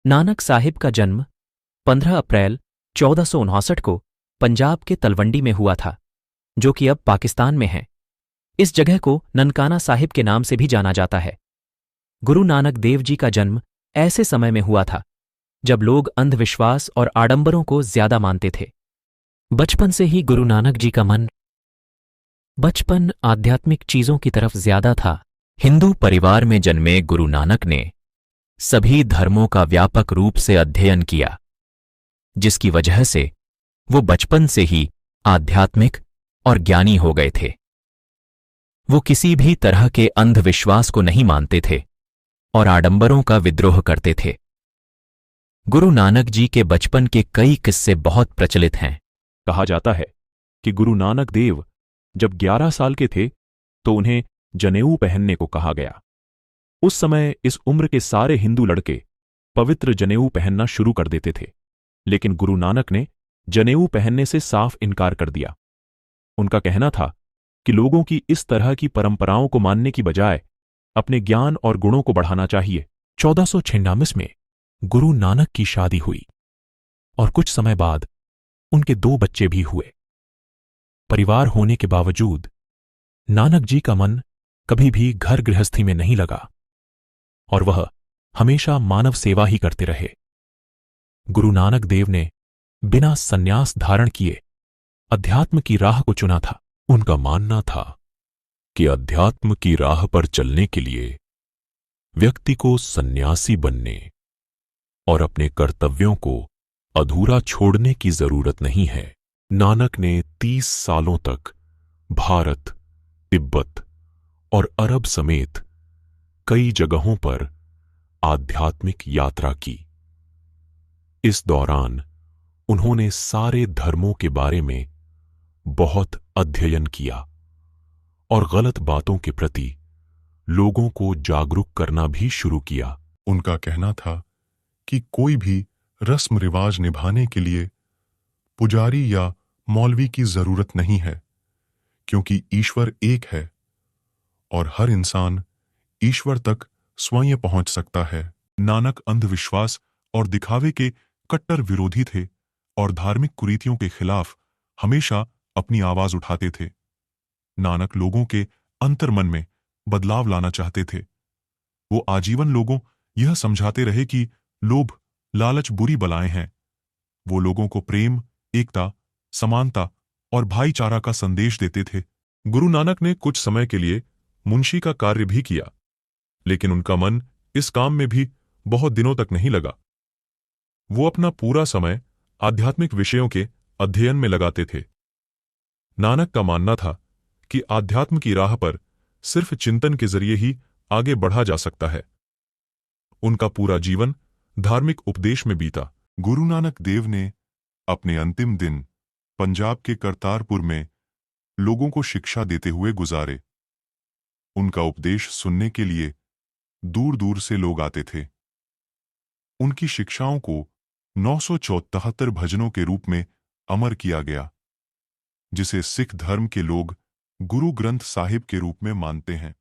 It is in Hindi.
नानक साहिब का जन्म 15 अप्रैल 1459 को पंजाब के तलवंडी में हुआ था, जो कि अब पाकिस्तान में है। इस जगह को ननकाना साहिब के नाम से भी जाना जाता है। गुरु नानक देव जी का जन्म ऐसे समय में हुआ था जब लोग अंधविश्वास और आडंबरों को ज्यादा मानते थे। बचपन से ही गुरु नानक जी का मन आध्यात्मिक चीजों की तरफ ज्यादा था। हिंदू परिवार में जन्मे गुरु नानक ने सभी धर्मों का व्यापक रूप से अध्ययन किया, जिसकी वजह से वो बचपन से ही आध्यात्मिक और ज्ञानी हो गए थे। वो किसी भी तरह के अंधविश्वास को नहीं मानते थे और आडंबरों का विद्रोह करते थे। गुरु नानक जी के बचपन के कई किस्से बहुत प्रचलित हैं। कहा जाता है कि गुरु नानक देव जब 11 साल के थे तो उन्हें जनेऊ पहनने को कहा गया। उस समय इस उम्र के सारे हिंदू लड़के पवित्र जनेऊ पहनना शुरू कर देते थे, लेकिन गुरु नानक ने जनेऊ पहनने से साफ इनकार कर दिया। उनका कहना था कि लोगों की इस तरह की परंपराओं को मानने की बजाय अपने ज्ञान और गुणों को बढ़ाना चाहिए। 1496 में गुरु नानक की शादी हुई और कुछ समय बाद उनके 2 बच्चे भी हुए। परिवार होने के बावजूद नानक जी का मन कभी भी घर गृहस्थी में नहीं लगा और वह हमेशा मानव सेवा ही करते रहे। गुरु नानक देव ने बिना सन्यास धारण किए अध्यात्म की राह को चुना था। उनका मानना था कि अध्यात्म की राह पर चलने के लिए व्यक्ति को सन्यासी बनने और अपने कर्तव्यों को अधूरा छोड़ने की जरूरत नहीं है। नानक ने 30 सालों तक भारत, तिब्बत और अरब समेत कई जगहों पर आध्यात्मिक यात्रा की। इस दौरान उन्होंने सारे धर्मों के बारे में बहुत अध्ययन किया और गलत बातों के प्रति लोगों को जागरूक करना भी शुरू किया। उनका कहना था कि कोई भी रस्म रिवाज निभाने के लिए पुजारी या मौलवी की जरूरत नहीं है, क्योंकि ईश्वर एक है और हर इंसान ईश्वर तक स्वयं पहुंच सकता है। नानक अंधविश्वास और दिखावे के कट्टर विरोधी थे और धार्मिक कुरीतियों के खिलाफ हमेशा अपनी आवाज उठाते थे। नानक लोगों के अंतर्मन में बदलाव लाना चाहते थे। वो आजीवन लोगों यह समझाते रहे कि लोभ, लालच बुरी बलाएं हैं। वो लोगों को प्रेम, एकता, समानता और भाईचारा का संदेश देते थे। गुरु नानक ने कुछ समय के लिए मुंशी का कार्य भी किया, लेकिन उनका मन इस काम में भी बहुत दिनों तक नहीं लगा। वो अपना पूरा समय आध्यात्मिक विषयों के अध्ययन में लगाते थे। नानक का मानना था कि आध्यात्म की राह पर सिर्फ चिंतन के जरिए ही आगे बढ़ा जा सकता है। उनका पूरा जीवन धार्मिक उपदेश में बीता। गुरु नानक देव ने अपने अंतिम दिन पंजाब के करतारपुर में लोगों को शिक्षा देते हुए गुजारे। उनका उपदेश सुनने के लिए दूर दूर से लोग आते थे। उनकी शिक्षाओं को 974 भजनों के रूप में अमर किया गया, जिसे सिख धर्म के लोग गुरु ग्रंथ साहिब के रूप में मानते हैं।